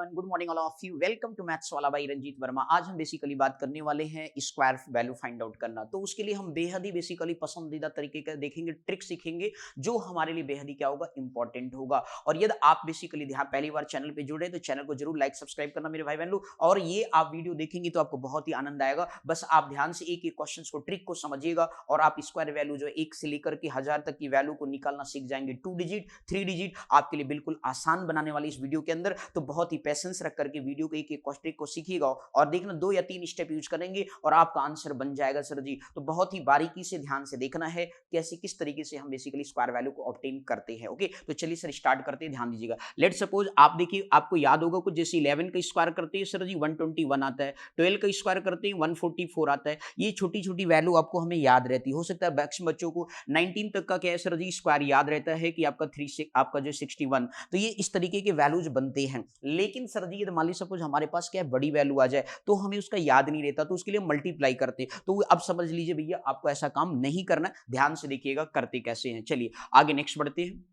Everyone, good morning all of you. Welcome to maths वाला by Ranjeet Verma. आज हम basically बात करने वाले हैं स्क्वायर वैल्यू फाइंड आउट करना। तो उसके लिए हम बेहद ही बेसिकली पसंदीदा तरीके का देखेंगे, ट्रिक सीखेंगे जो हमारे लिए बेहद ही क्या होगा, इंपॉर्टेंट होगा। और यदि आप बेसिकली ध्यान पहली बार चैनल पे जुड़े तो चैनल को जरूर लाइक सब्सक्राइब करना मेरे भाई बहन लोग। और ये आप वीडियो देखेंगे तो आपको बहुत ही आनंद आएगा। बस आप ध्यान से एक एक क्वेश्चन को, ट्रिक को समझिएगा और आप स्क्वायर वैल्यू जो 1 से लेकर के 1000 तक की वैल्यू को निकालना सीख जाएंगे। 2 डिजिट 3 डिजिट आपके लिए बिल्कुल आसान बनाने वाली इस वीडियो के अंदर। तो बहुत ही पेशेंस रख करके वीडियो के एक एक ट्रिक को सीखिएगा और देखना 2 या 3 स्टेप यूज करेंगे और आपका आंसर बन जाएगा सर जी। तो बहुत ही बारीकी से ध्यान से देखना है कैसे किस तरीके से हम बेसिकली स्क्वायर वैल्यू को ऑब्टेन करते हैं। ओके, तो चलिए सर स्टार्ट करते हैं, ध्यान दीजिएगा। लेट सपोज आप देखिए, आपको याद होगा कुछ, जैसे 11 का स्क्वायर करते हैं सर जी 121 आता है, 12 का स्क्वायर करते हैं 144 आता है। ये छोटी छोटी वैल्यू आपको हमें याद रहती है। हो सकता है मैक्सिमम बच्चों को 19 तक का क्या है सर जी स्क्वायर याद रहता है कि आपका 3 आपका जो 61। तो ये इस तरीके के वैल्यूज बनते हैं। लेकिन सर जी यदि मान ली सपोज हमारे पास क्या है बड़ी वैल्यू आ जाए तो हमें उसका याद नहीं रहता, तो उसके लिए मल्टीप्लाई करते। तो अब समझ लीजिए भैया, आपको ऐसा काम नहीं करना। ध्यान से देखिएगा करते कैसे हैं। चलिए आगे नेक्स्ट बढ़ते हैं।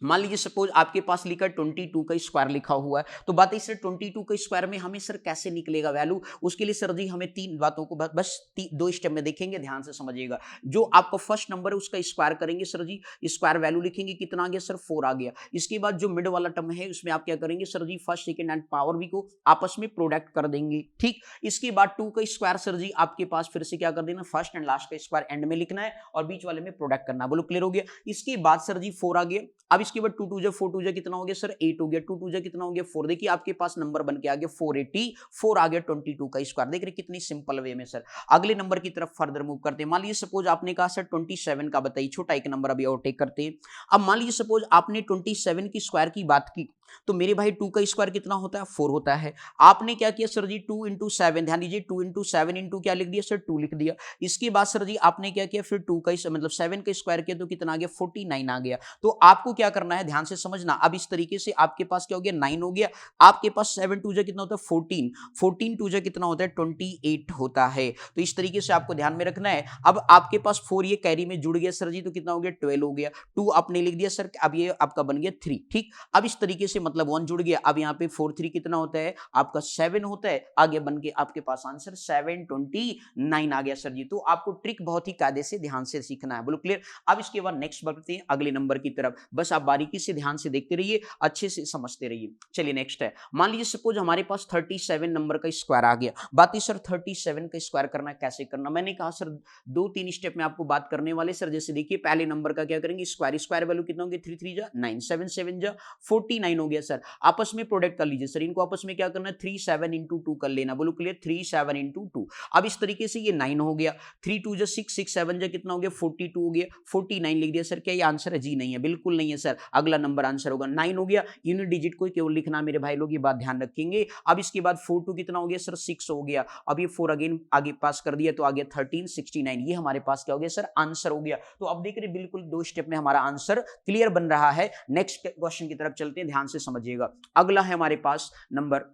मान लीजिए सपोज आपके पास लिखा 22 का स्क्वायर लिखा हुआ है। तो बात है सर 22 का स्क्वायर में हमें सर कैसे निकलेगा वैल्यू, उसके लिए सर जी हमें 3 बातों को बस 2 स्टेप में देखेंगे, ध्यान से समझिएगा। जो आपका फर्स्ट नंबर है उसका स्क्वायर करेंगे सर जी, स्क्वायर वैल्यू लिखेंगे, कितना आ गया सर 4 आ गया। इसके बाद जो मिड वाला टर्म है उसमें आप क्या करेंगे sir ji, first second and power भी को आपस में प्रोडक्ट कर देंगे, ठीक। इसके बाद 2 का स्क्वायर सर जी आपके पास फिर से क्या कर देना, फर्स्ट एंड लास्ट का स्क्वायर एंड में लिखना है और बीच वाले में प्रोडक्ट करना। बोलो क्लियर हो गया। इसके बाद सर जी 4 आ गया। अब इसके बाद 2 2 जा 4 2 जा कितना हो गया सर 8 हो गया, 2 2 जा कितना हो गया 4। देखिए आपके पास नंबर बन के आ गया 484 आ गया 22 का स्क्वायर। देख रहे कितनी सिंपल वे में सर। अगले नंबर की तरफ फर्दर मूव करते हैं। मान लीजिए सपोज आपने कहा सर 27 का बताइए, छोटा एक नंबर अभी ओवरटेक करते हैं। अब मान लीजिए सपोज आपने 27 की स्क्वायर की बात की, तो मेरे भाई 2 का स्क्वायर कितना होता है 4 होता है। आपने क्या किया सर जी 2 इंटू 7, ध्यान दीजिए 2 इंटू 7 इंटू क्या लिख दिया सर 2 लिख दिया। इसके बाद सर जी आपने क्या किया, फिर 2 का मतलब 7 का स्क्वायर किया तो कितना आ गया 49 आ गया। तो आपको क्या करना है, ध्यान से समझना। अब इस तरीके से आपके पास क्या हो गया 9 हो गया। आपके पास 7 2 जा कितना होता है 14, 14 2 जा कितना होता है 28 होता है। तो इस तरीके से आपको ध्यान में रखना है। अब आपके पास 4 ये कैरी में जुड़ गया सर जी, तो कितना हो गया 12 हो गया। 2 आपने लिख दिया सर, अब ये आपका बन गया 3, ठीक। अब इस तरीके से मतलब 1 जुड़ गया। अब यहाँ पे 4 3 कितना होता है आपका 7 होता है। आगे बन के आपके पास आंसर 729 आ गया सर जी। तो आपको ट्रिक बहुत ही कायदे से ध्यान से सीखना है। बोलो क्लियर। अब इसके बाद नेक्स्ट बढ़ते हैं अगले नंबर की तरफ। बस आप बारीकी से ध्यान से देखते रहिए, अच्छे से समझते रहिए। चलिए नेक्स्ट है, मान लीजिए सपोज हमारे पास 37 नंबर का स्क्वायर आ गया। बात है सर 37 का स्क्वायर करना कैसे करना, मैंने कहा सर 2-3 स्टेप में आपको बात करने वाले सर। जैसे देखिए पहले नंबर का क्या करेंगे स्क्वायर, स्क्वायर वैल्यू कितना होगी 3 3 जा 9, 7 7 जा 49 हो गया सर। आपस में प्रोडक्ट कर लीजिए सर, इनको आपस में क्या करना है 3 7 इंटू 2 कर लेना। बोलो क्लियर, 3 7 इंटू 2। अब इस तरीके से ये 9 हो गया, 3 2 जा 6 6 7 जा कितना हो गया 42 हो गया, 49 लिख दिया सर। क्या ये आंसर है जी, नहीं है, बिल्कुल नहीं है सर। अगला नंबर आंसर होगा 9 हो गया। यूनिट डिजिट को केवल लिखना मेरे भाई लोग, ये बात ध्यान रखेंगे। अब इसके बाद 4 2 कितना हो गया सर 6 हो गया। अब ये 4 अगेन आगे पास कर दिया तो आ गया 13 69। ये हमारे पास क्या हो गया सर आंसर हो गया। तो अब देख रहे बिल्कुल 2 स्टेप में हमारा आंसर क्लियर बन रहा है। नेक्स्ट क्वेश्चन की तरफ चलते हैं, ध्यान से समझिएगा। अगला है हमारे पास नंबर,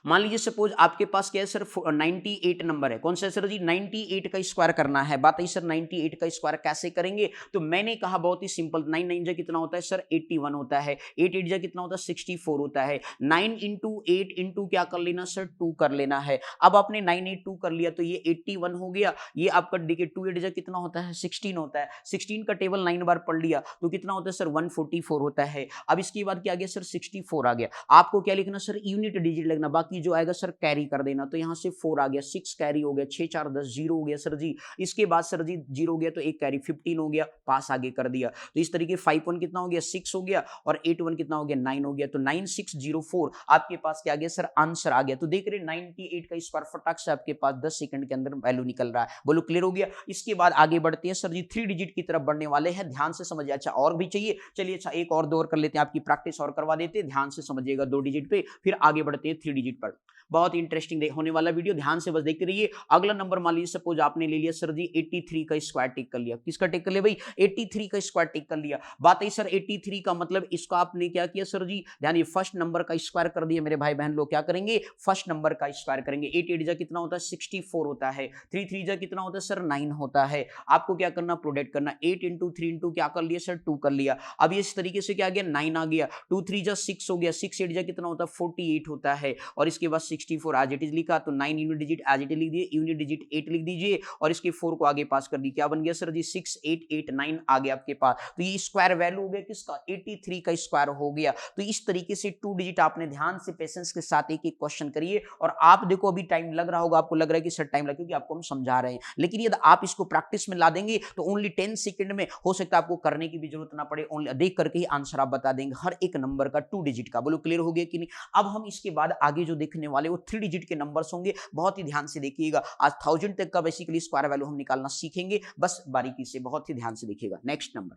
मान लीजिए सपोज आपके पास क्या है सर 98 नंबर है। कौन सा सर जी 98 का स्क्वायर करना है। बात है सर 98 का स्क्वायर कैसे करेंगे, तो मैंने कहा बहुत ही सिंपल, 9 9 जा कितना होता है सर 81 होता है, 8 8 जा कितना होता है 64 होता है। 9 इंटू 8 इंटू क्या कर लेना सर 2 कर लेना है। अब आपने 9 8 2 कर लिया तो ये 81 हो गया। ये आपका देखिए 2 8 जा कितना होता है 16 होता है। 16 का टेबल 9 बार पढ़ लिया तो कितना होता है सर 144 होता है। अब इसके बाद क्या आ गया सर 64 आ गया। आपको क्या लिखना सर यूनिट डिजिट लिखना, बाकी जो आएगा सर कैरी कर देना। तो यहां से 4 आ गया, 6 कैरी हो गया, 6 4 10 0 हो गया सर जी। इसके बाद सर जी 0 हो गया तो एक कैरी 15 हो गया, पास आगे कर दिया। तो इस तरीके 5 1 कितना हो गया 6 हो गया और 8 1 कितना हो गया 9 हो गया। तो 9604 आपके पास क्या आ गया सर आंसर आ गया। तो देख रहे 98 का स्क्वायर फटाक से आपके पास 10 सेकंड के अंदर वैल्यू निकल रहा है। बोलो क्लियर हो गया। इसके बाद आगे बढ़ते हैं सर जी 3 डिजिट की तरफ बढ़ने वाले हैं, ध्यान से समझिए। अच्छा और भी चाहिए, चलिए अच्छा एक और दो और कर लेते हैं, आपकी प्रैक्टिस और करवा देते हैं। ध्यान से समझिएगा 2 डिजिट पे, फिर आगे बढ़ते हैं 3 डिजिट पर। बहुत इंटरेस्टिंग होने वाला वीडियो, ध्यान से बस देखते रहिए। अगला नंबर मान लीजिए सपोज आपने ले लिया सर जी 83 का स्क्वायर टेक कर लिया। किसका टेक कर लिया भाई? 83 का स्क्वायर टेक कर लिया। बात है सर 83 का मतलब इसको आपने क्या किया सर जी? ध्यान, फर्स्ट नंबर का स्क्वायर कर दिया मेरे भाई बहन लोग। क्या करेंगे? फर्स्ट नंबर का स्क्वायर करेंगे। 8 8 जा कितना होता है? 64 होता है। 3 3 जा कितना होता है सर? 9 होता है। आपको क्या करना? प्रोडक्ट करना। 8 इंटू 3 इंटू क्या कर लिया सर? 2 कर लिया। अब इस तरीके से क्या गया? 9 आ गया। 2 3 जा 6 हो गया। 6 8 जा कितना होता है? 48 होता है। और इसके बाद 64 आज इट इज लिखा, तो 9 यूनिट डिजिट एज इट लिख दिए, यूनिट डिजिट 8 लिख दीजिए और इसके 4 को आगे पास कर दी। क्या बन गया सर जी? 6889 आ गया आपके पास। तो ये स्क्वायर वैल्यू हो गया किसका? 83 का स्क्वायर हो गया। तो इस तरीके से 2 डिजिट आपने ध्यान से पेशेंस के साथ एक एक क्वेश्चन करिए। और आप देखो अभी टाइम लग रहा होगा, आपको लग रहा है कि सर टाइम लग, क्योंकि आपको हम समझा रहे हैं, लेकिन यदि आप इसको प्रैक्टिस में ला देंगे तो ओनली 10 सेकंड में हो सकता है आपको करने की भी जरूरत ना पड़े, ओनली देख करके ही आंसर आप बता देंगे हर एक नंबर का 2 डिजिट का। बोलो क्लियर हो गया कि नहीं? अब हम इसके बाद आगे जो देखने वाले वो 3 डिजिट के नंबर्स होंगे, बहुत ही ध्यान से देखिएगा। आज 1000 तक का बेसिकली स्क्वायर वैल्यू हम निकालना सीखेंगे, बस बारीकी से बहुत ही ध्यान से देखिएगा। नेक्स्ट नंबर,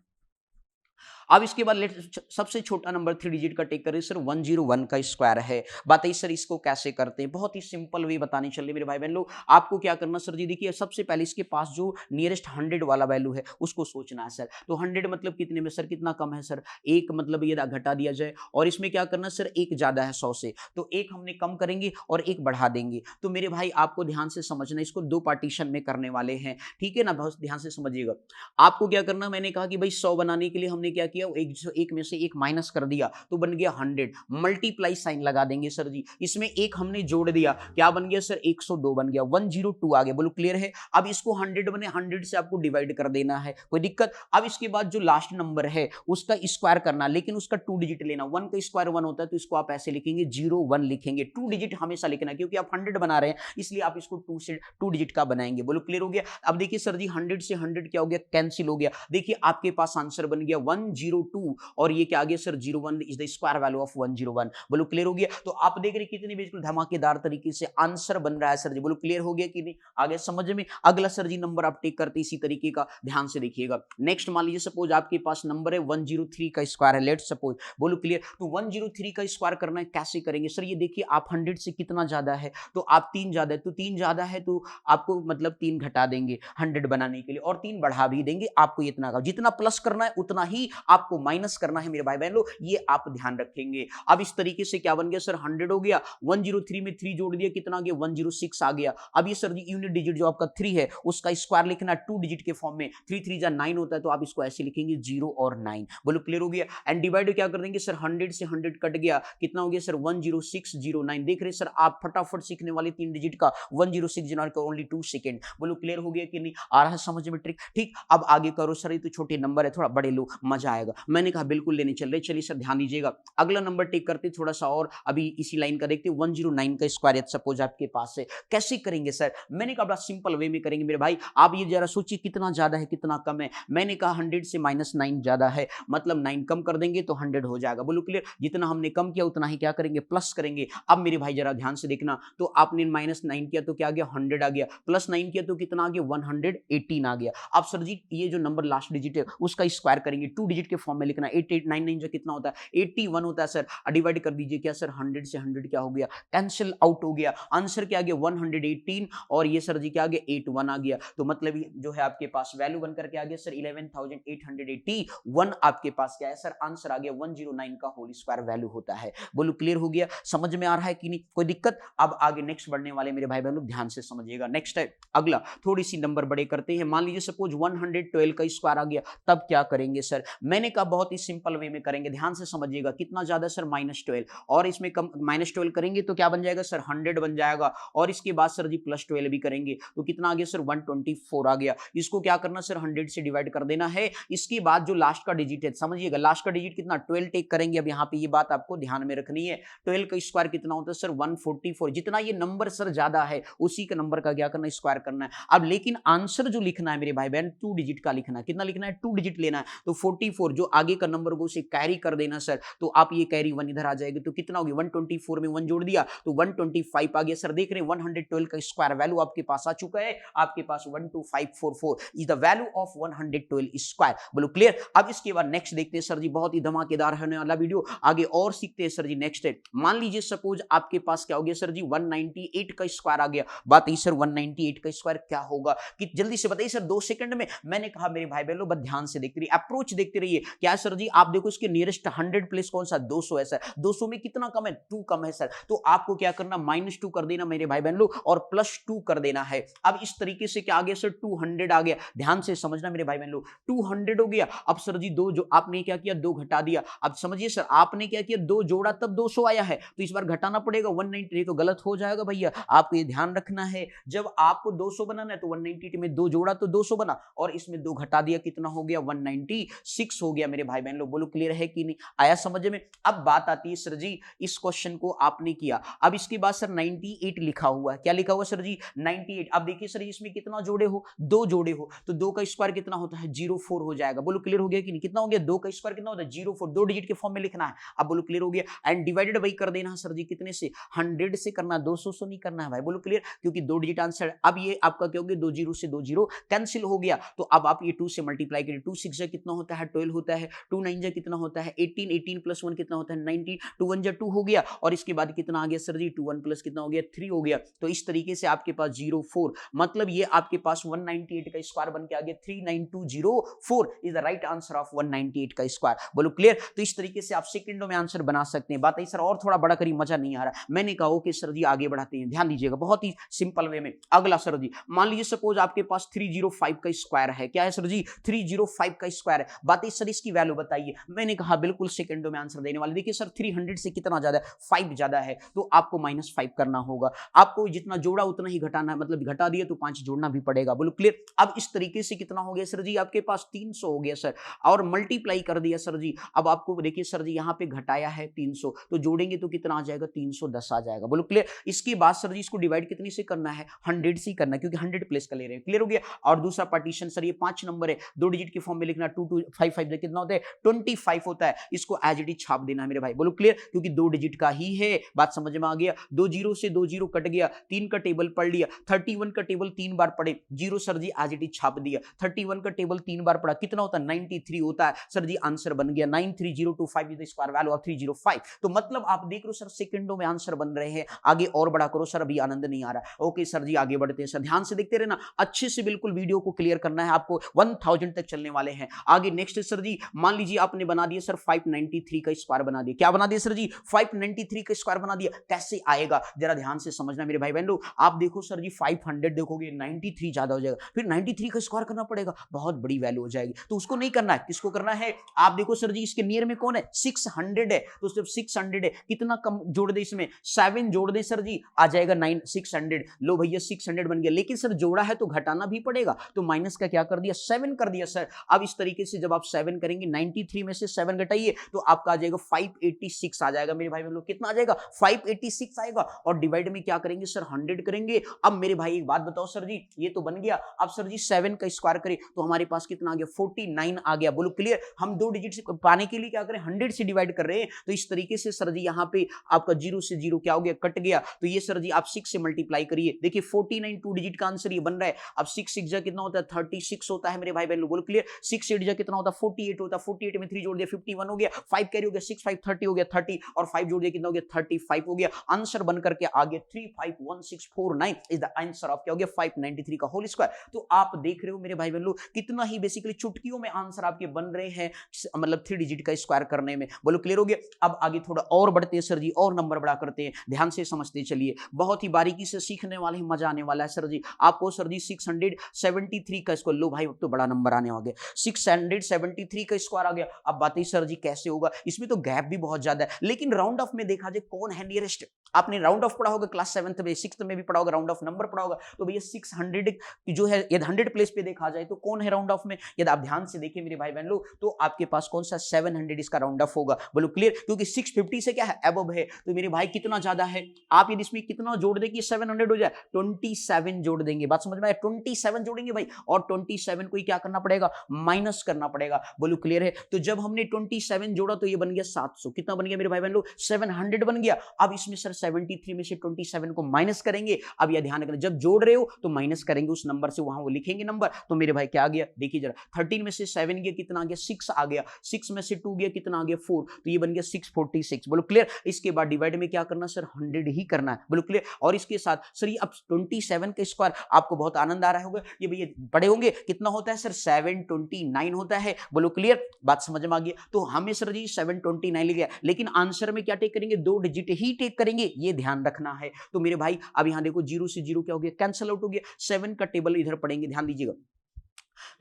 अब इसके बाद सबसे छोटा नंबर 3 डिजिट का टेक करें सर 101 का स्क्वायर है। बताइए सर इसको कैसे करते हैं? बहुत ही सिंपल वे बताने चल रहे मेरे भाई बहन लोग। आपको क्या करना सर जी? देखिए सबसे पहले इसके पास जो नियरेस्ट 100 वाला वैल्यू है उसको सोचना है सर। तो 100 मतलब कितने में सर? कितना कम है सर? एक, मतलब ये घटा दिया जाए। और इसमें क्या करना सर? एक ज्यादा है 100 से, तो एक हमने कम करेंगे और एक बढ़ा देंगे। तो मेरे भाई आपको ध्यान से समझना, इसको 2 पार्टीशन में करने वाले हैं, ठीक है ना? बहुत ध्यान से समझिएगा। आपको क्या करना, मैंने कहा कि भाई 100 बनाने के लिए हमने क्या किया, एक में से एक माइनस कर दिया तो बन गया 100, मल्टीप्लाई साइन लगा देंगे सर जी। इसमें एक हमने जोड़ दिया, क्या बन गया सर? 102 बन गया, 102 आ गया। बोलो क्लियर है? अब इसको 100 बने 100 से आपको डिवाइड कर देना है, कोई दिक्कत? अब इसके बाद जो लास्ट नंबर है उसका स्क्वायर करना, लेकिन उसका 2 डिजिट लेना। 1 का स्क्वायर 1 होता है, तो इसको आप ऐसे लिखेंगे 01 लिखेंगे। 2 डिजिट हमेशा लिखना, क्योंकि आप 100 बना रहे हैं इसलिए आप इसको 2 से 2 डिजिट का बनाएंगे। बोलो क्लियर हो गया? अब देखिए सर जी 100 से 100 क्या हो गया? कैंसिल हो गया। देखिए आपके पास आंसर बन गया 102 और ये क्या आ गया sir? 01 is the square value of 101। बोलो क्लियर हो गया? तो आप देख रहे कितनी बिल्कुल धमाकेदार तरीके से आंसर बन रहा है सर जी। बोलो क्लियर हो गया कि नहीं? आगे समझ में? अगला सर जी नंबर आप टेक करते इसी तरीके का, ध्यान से देखिएगा। नेक्स्ट मान लीजिए सपोज आपके पास नंबर है 103 का स्क्वायर है, लेट्स सपोज। बोलो क्लियर? तो 103 का स्क्वायर करना है, कैसे करेंगे सर? ये देखिए आप 100 से कितना ज्यादा है, तो आप 3 ज्यादा है, तो 3 ज्यादा है तो आपको मतलब 3 घटा देंगे 100 बनाने के लिए, और 3 बढ़ा भी देंगे। आपको इतना का जितना प्लस करना है उतना ही आपको माइनस करना है मेरे भाई बहन लोग, ये आप ध्यान रखेंगे। अब इस तरीके से क्या बन गया सर? 100 हो गया, 103 में 3 जोड़ दिया, कितना आ गया? 106 आ गया। अब ये सर जी यूनिट डिजिट जो आपका 3 है उसका स्क्वायर लिखना 2 डिजिट के फॉर्म में, 3 3 जा 9 होता है, तो आप इसको ऐसे लिखेंगे 0 और 9। बोलो क्लियर हो गया? एंड डिवाइड क्या कर देंगे सर? 100 से 100 कट गया, कितना हो गया सर? 10609। देख रहे सर आप फटाफट सीखने वाले 3 डिजिट का 10609 का ओनली 2 सेकंड। बोलो क्लियर हो गया कि नहीं? आ रहा है समझ में ट्रिक? ठीक, अब आगे करो सर, ये तो छोटे नंबर है, थोड़ा बड़े लो, मजा आएगा। मैंने कहा बिल्कुल लेने चल रहे, चलिए सर ध्यान दीजिएगा। अगला नंबर टेक करते थोड़ा सा और अभी इसी लाइन का देखते, 109 का स्क्वायर सपोज आपके पास है, कैसे करेंगे सर? मैंने कहा बड़ा सिंपल वे में करेंगे मेरे भाई। आप ये जरा सोचिए कितना ज्यादा है कितना कम है। मैंने कहा 100 से -9 ज्यादा है, मतलब 9 कम कर देंगे तो 100 हो जाएगा। बोलो क्लियर? जितना हमने कम किया उतना ही क्या करेंगे? प्लस करेंगे। अब मेरे भाई जरा ध्यान से देखना, तो आपने -9 किया तो क्या आ गया? 100 आ गया, +9 किया तो कितना आ गया? 118 आ गया। अब सर जी ये जो नंबर लास्ट डिजिट है उसका स्क्वायर करेंगे, 2 डिजिट के फॉर्म में लिखना, 8899 जो कितना होता है? 81 होता है सर। डिवाइड कर दीजिए, क्या सर? 100 से 100 क्या हो गया? कैंसिल आउट हो गया। आंसर क्या आ गया? 118 और ये सर जी क्या आ गया? 81 आ गया। तो मतलब जो है आपके पास वैल्यू बनकर के आ गया सर 11881 आपके पास क्या है सर? आंसर आ गया 109 का होल स्क्वायर वैल्यू होता है। बोलो क्लियर हो गया? समझ में आ रहा है कि नहीं? कोई दिक्कत? अब आगे नेक्स्ट बढ़ने वाले मेरे भाई बहन लोग ध्यान से समझिएगा। नेक्स्ट है अगला, थोड़ी सी नंबर बड़े करते हैं। मान लीजिए सपोज 112 का स्क्वायर आ गया, तब क्या करेंगे सर? मैंने कहा बहुत ही सिंपल वे में करेंगे, ध्यान से समझिएगा। कितना ज्यादा सर? -12, और इसमें कम -12 करेंगे तो क्या बन जाएगा सर? 100 बन जाएगा। और इसके बाद सर जी +12 भी करेंगे तो कितना आ गया सर? 124 आ गया। इसको क्या करना सर? 100 से डिवाइड कर देना है। इसके बाद जो लास्ट का डिजिट है, समझिएगा लास्ट का डिजिट कितना? 12 टेक करेंगे। अब यहाँ पे ये बात आपको ध्यान में रखनी है, 12 का स्क्वायर कितना होता है सर? 144। जितना ये नंबर सर ज्यादा है उसी का नंबर का क्या करना? स्क्वायर करना है। अब लेकिन आंसर जो लिखना है मेरे भाई बहन 2 डिजिट का लिखना है। कितना लिखना है? 2 डिजिट लेना है। तो 44 जो आगे का नंबर को उसे कैरी कर देना सर, तो आप ये कैरी 1 इधर आ जाएगी तो कितना हो गया 124 में 1 जोड़ दिया तो 125 आ गया सर। देख रहे हैं 112 का स्क्वायर वैल्यू आपके पास आ चुका है, आपके पास 12544 is the value of 112 square. बोलो क्लियर। अब इसके बाद नेक्स्ट देखते हैं सर जी, बहुत ही धमाकेदार होने वाला वीडियो, आगे और सीखते हैं सर जी। नेक्स्ट है, मान लीजिए सपोज आपके पास क्या हो गया सर जी 198 का स्क्वायर आ गया। बात है सर 198 का स्क्वायर क्या होगा, कि जल्दी से बताइए सर 2 सेकंड में। मैंने कहा मेरे भाई बहनों बस ध्यान से देखते रहिए, अप्रोच देखते रहिए। क्या है सर जी, आप देखो इसके नियरेस्ट 100 प्लेस कौन सा 200 है सर, 200 में कितना कम है 2 कम है सर, तो आपको क्या करना -2 कर देना मेरे भाई बहन लोग और +2 कर देना है। अब इस तरीके से क्या आ गया सर 200 आ गया, ध्यान से समझना मेरे भाई बहन लोग 200 हो गया। अब सर जी 2 जो आपने क्या किया 2 घटा दिया, अब समझिए सर आपने क्या किया 2 जोड़ा तब 200 आया है, तो इस बार घटाना पड़ेगा 190, तो गलत हो जाएगा भैया, आपको ये ध्यान रखना है। जब आपको 200 बनाना है तो 198 में 2 जोड़ा तो 200 बना और इसमें 2 घटा दिया, कितना हो गया 196 हो गया मेरे भाई बहन लोग। बोलो क्लियर है कि नहीं, आया समझ में। अब बात आती है सर जी इस क्वेश्चन को आपने किया, अब इसके बाद सर 98 लिखा हुआ है, क्या लिखा हुआ सर जी 98। अब देखिए सर इसमें कितना जोड़े हो 2 जोड़े हो, तो 2 का स्क्वायर कितना होता है 04 हो जाएगा। बोलो क्लियर हो गया कि नहीं, कितना हो गया 2 का स्क्वायर कितना होता है 04, 2 डिजिट के फॉर्म में लिखना है। अब बोलो क्लियर हो गया, एंड डिवाइडेड बाई कर देना सर जी कितने से 100 से करना, 200 से नहीं करना है भाई। बोलो क्लियर, क्योंकि 2 डिजिट आंसर। अब ये आपका क्या हो गया 2 0 से 2 0 कैंसिल हो गया, तो अब आप ये 2 से मल्टीप्लाई करिए, 2 6 कितना होता है 12 होता है, 2 9 कितना होता है 18, 18 + 1 कितना होता है 19, 2 1 2 हो गया, और इसके बाद कितना आ गया सर जी 2 1 प्लस कितना हो गया 3 हो गया। तो इस तरीके से आपके पास 04 मतलब ये आपके पास 198 का स्क्वायर बन के आ गया 39204 is the right answer of 198 का स्क्वायर। बोलो क्लियर। तो इस तरीके से आप सेकंडों में आंसर बना सकते हैं। बात है सर और थोड़ा बड़ा करिए, मजा नहीं आ रहा। मैंने कहा ओके सर जी आगे बढ़ाते हैं, ध्यान दीजिएगा बहुत ही सिंपल वे में। अगला सर जी मान लीजिए सपोज आपके पास 305 का स्क्वायर है, क्या है सर जी 305 का स्क्वायर है। बात है सर इसकी वैल्यू बताइए, मैंने कहा बिल्कुल सेकंडों में आंसर देने वाले। देखिए सर 300 से कितना ज्यादा है 5 ज्यादा है, तो आपको -5 करना होगा, आपको जितना जोड़ा उतना ही घटाना है, मतलब घटा दिया तो 5 जोड़ना भी पड़ेगा। बोलो क्लियर। अब इस तरीके से कितना हो गया सर जी आपके पास 300 हो गया सर, और मल्टीप्लाई कर दिया सर जी। अब आपको देखिए सर जी यहाँ पे घटाया है 300, तो जोड़ेंगे तो कितना आ जाएगा 310 आ जाएगा। बोलो क्लियर। इसके बाद सर जी इसको डिवाइड कितनी से करना है 100 से करना है, क्योंकि 100 प्लेस का ले रहे हैं। क्लियर हो गया। और दूसरा पार्टीशन सर ये 5 नंबर है, 2 डिजिट के फॉर्म में लिखना, 2 2 5 5 कितना होता है 25 होता है, इसको एज इट इज छाप देना है मेरे भाई। बोलो क्लियर, क्योंकि 2 डिजिट का ही है। बात समझ में आ गया। 2 0 से 2 0 कट गया, 3 का टेबल पढ़ लिया, 31 का टेबल 3 बार पढ़े, 0 sir ji as it is छाप दिया, 31 का टेबल 3 बार पढ़ा, कितना होता है 93 होता है सर जी, आंसर बन गया 93025 is the square value of 305। तो मतलब आप देख लो सर सेकंडों में आंसर बन रहे हैं। आगे और बड़ा करो सर, अभी आनंद नहीं आ रहा। ओके सर जी आगे बढ़ते हैं सर, ध्यान से देखते रहना, अच्छे से बिल्कुल वीडियो को क्लियर करना है आपको, 1000 तक चलने वाले हैं। आगे नेक्स्ट सर जी मान लीजिए आपने बना दिया सर 593 का स्क्वायर बना दिया, क्या बना दिया सर जी 593 का स्क्वायर बना दिया। कैसे आएगा जरा ध्यान से समझना मेरे भाई बहन लोग। आप देखो सर जी 500 देखोगे 93 ज्यादा हो जाएगा, फिर 93 का स्क्वायर करना पड़ेगा, बहुत बड़ी वैल्यू हो जाएगी, तो उसको नहीं करना है। किसको करना है, आप देखो सर जी इसके नियर में कौन है 600 है, तो सिर्फ 600 है, कितना कम जोड़ दे इसमें 7 जोड़ दे सर जी आ जाएगा 600। लो भैया 600 बन गया, लेकिन सर जोड़ा है तो घटाना भी पड़ेगा, तो माइनस का क्या कर दिया 7 कर दिया सर। अब इस तरीके से जब आप 7 करेंगे 93 में से 7 घटाइए तो आपका आ जाएगा 586 आ जाएगा मेरे भाई लोग, कितना आ जाएगा 586 आएगा। और डिवाइड में क्या करेंगे सर 100 करेंगे। अब मेरे भाई एक बात बताओ सर जी, ये तो बन गया, अब सर जी 7 का स्क्वायर करें तो हमारे पास कितना आ गया 49 आ गया। बोलो क्लियर। हम 2 डिजिट से पाने के लिए क्या करें 100 से डिवाइड कर रहे हैं, तो इस तरीके से सर जी यहाँ पे आपका 0 से 0 क्या हो गया कट गया, तो ये सर जी आप 6 से मल्टीप्लाई करिए, देखिए 49 2 डिजिट का आंसर ये बन रहा है। अब 6 6 जा कितना होता है 36 होता है मेरे भाई बहन लोग। बोलो क्लियर। 6 8 जा कितना होता है 48 होता है, 48 में 3 जोड़ दिया 51 हो गया, 5 कैरी हो गया 6 5 30 हो गया 30, और 5 जोड़ दिया कितना हो गया 35 हो गया। आंसर बन करके आ गया 351649 इज द आंसर ऑफ क्या हो गया 593 का होल स्क्वायर। तो आप देख रहे हो मेरे भाई बहन लोग कितना ही बेसिकली चुटकियों में आंसर आपके बन रहे हैं, मतलब 3 डिजिट का स्क्वायर करने में। बोलो क्लियर हो गया। अब आगे थोड़ा और बढ़ते हैं सर जी, और नंबर बढ़ा करते हैं, ध्यान से समझते चलिए, बहुत ही बारीकी से सीखने वाले हैं, मजा आने वाला है सर जी आपको। सर जी 673 का स्क्वायर, लो भाई अब तो बड़ा नंबर आने वाला है, 673 का स्क्वायर आ गया। अब बातें सर जी कैसे होगा, इसमें तो गैप भी बहुत ज्यादा है, लेकिन राउंड ऑफ में देखा जाए कौन है नियरेस्ट। आपने राउंड ऑफ पढ़ा होगा क्लास 7th में 6th में भी पढ़ा होगा, राउंड ऑफ नंबर पढ़ा होगा, तो भैया 600 जो है यदि 100 प्लेस पे देखा जाए तो कौन है राउंड ऑफ में, यदि आप ध्यान से देखिए मेरे भाई बहन लोग, तो आपके पास कौन सा 700 इसका राउंड ऑफ होगा। बोलो क्लियर, क्योंकि 650 से क्या है अबव है, तो मेरे भाई कितना ज्यादा है, आप यदि इसमें कितना जोड़ दे कि 700 हो जाए 27 जोड़ देंगे। बात समझ में आया, 27 जोड़ेंगे भाई, और 27 को ही क्या करना पड़ेगा माइनस करना पड़ेगा। जाएगा। बोलो क्लियर है। तो जब हमने 27 जोड़ा तो ये बन गया 700, कितना बन गया मेरे भाई बहन लोग, 700 बन गया। अब इसमें सर 73 में से 27 को माइनस करेंगे। अब यह ध्यान रखना, जब जोड़ रहे हो तो माइनस करेंगे उस नंबर से, वहां वो लिखेंगे नंबर। तो मेरे भाई क्या आ गया, देखिए जरा, 13 में से 7 गया, कितना आ गया, 6 आ गया। 6 में से 2 गया, कितना आ गया, 4, तो ये बन गया 646। बोलो क्लियर। इसके बाद डिवाइड में क्या करना सर, 100 ही करना है। बोलो क्लियर। और इसके साथ सर ये अब 27 का स्क्वायर, आपको बहुत आनंद आ रहा होगा, ये भैया बड़े होंगे, कितना होता है सर, 729 होता है। बोलो क्लियर, बात समझ में आ गई। तो हमें सर जी 729 लिख गया, लेकिन आंसर में क्या टेक करेंगे, 2 डिजिट ही टेक करेंगे, ये ध्यान रखना है। तो मेरे भाई अब यहां देखो, 0 से 0 क्या हो गया, कैंसिल आउट हो गया। 7 का टेबल इधर पढ़ेंगे, ध्यान दीजिएगा।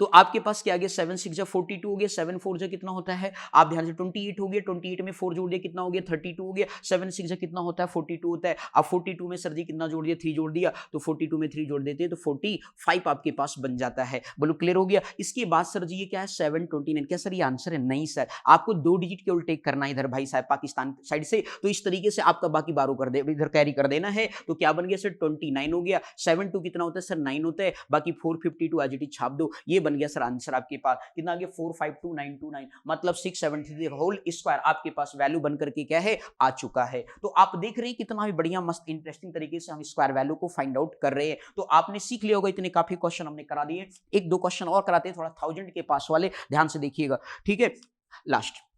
तो आपके पास क्या आ गया, 7 6 जा 42 हो गया, 7 4 जा कितना होता है, आप ध्यान से, 28 हो गया, 28 में 4 जोड़ दिया, कितना हो गया, 32 हो गया। 7 6 जा कितना होता है, 42 होता है। अब 42 में सर जी कितना जोड़ दिया, 3 जोड़ दिया, तो 42 में 3 जोड़ देते हैं तो 45 आपके पास बन जाता है। बोलो क्लियर हो गया। इसके बाद सर जी ये क्या है, 729। क्या सर ये आंसर है, नहीं सर, आपको 2 डिजिट केवल टेक करना है इधर भाई साहब पाकिस्तान साइड से। तो इस तरीके से आपका बाकी बारो कर दे, इधर कैरी कर देना है। तो क्या बन गया सर, 29 हो गया। 7 2 कितना होता है सर, 9 होता है, बाकी 452 एज इट इज छाप दो, ये बन गया सर आंसर आपके पास। कितना आ गया, 452929, मतलब 673 होल स्क्वायर आपके पास वैल्यू बनकर के क्या है, आ चुका है। तो आप देख रहे हैं कितना भी बढ़िया मस्त इंटरेस्टिंग तरीके से हम स्क्वायर वैल्यू को फाइंड आउट कर रहे हैं। तो आपने सीख लिया होगा, इतने काफी क्वेश्चन हमने करा दिए। एक दो क्वेश्चन और कराते हैं, थोड़ा 1000 के पास वाले, ध्यान से देखिएगा, ठीक है। लास्ट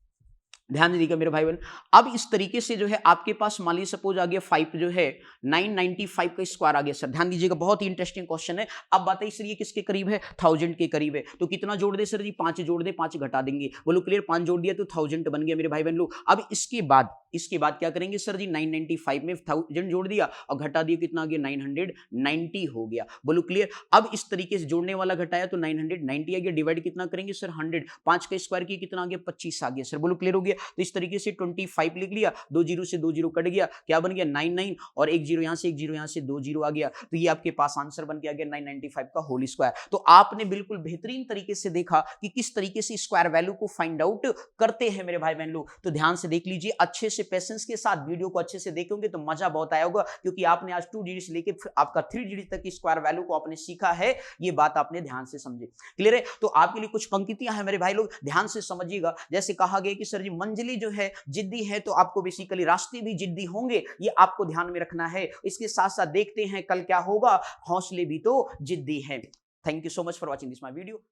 ध्यान दीजिएगा मेरे भाई बहन। अब इस तरीके से जो है आपके पास मान लीजिए सपोज आ गया 5 जो है 995 का स्क्वायर आ गया सर, ध्यान दीजिएगा, बहुत ही इंटरेस्टिंग क्वेश्चन है। अब बताइए सर ये किसके करीब है, 1000 के करीब है। तो कितना जोड़ दे सर जी, 5 जोड़ दे, 5 घटा देंगे। बोलो क्लियर, 5 जोड़ दिया तो 1000 बन गया मेरे भाई बहन लोग। अब इसके बाद क्या करेंगे सर जी, 995 में 1000 जोड़ दिया और घटा दिया, कितना आ गया, 990 हो गया। बोलो क्लियर। अब इस तरीके से जोड़ने वाला घटाया तो 990 आ गया, डिवाइड कितना करेंगे सर, 100, 5 का स्क्वायर किया, कितना आ गया, 25 आ गया सर। बोलो क्लियर हो गया। तो इस तरीके से 25 लिख लिया, 2 जीरो से 2 जीरो कट गया, क्या बन गया, 99, और 1 जीरो यहां से, 1 जीरो यहां से, 2 जीरो आ गया। तो ये आपके पास आंसर बन के आ गया 995 का होल स्क्वायर। तो आपने बिल्कुल बेहतरीन तरीके से देखा कि किस तरीके से स्क्वायर वैल्यू को फाइंड आउट करते हैं मेरे भाई बहन लोग। तो ध्यान से देख लीजिए, अच्छे से पेशेंस के साथ वीडियो को अच्छे से देखेंगे तो मजा बहुत आया होगा, क्योंकि आपने आज 2 डिजिट से लेके आपका 3 डिजिट तक की स्क्वायर वैल्यू को आपने सीखा है, ये बात आपने ध्यान से समझे। क्लियर है। तो आपके लिए कुछ पंक्तियां हैं मेरे भाई लोग, ध्यान से समझिएगा। जैसे कहा गया कि सर जी मंजिली जो है जिद्दी है, तो आपको बेसिकली रास्ते भी जिद्दी होंगे, ये आपको ध्यान में रखना है। इसके साथ साथ देखते हैं कल क्या होगा, हौसले भी तो जिद्दी हैं। Thank you so much for watching this my video.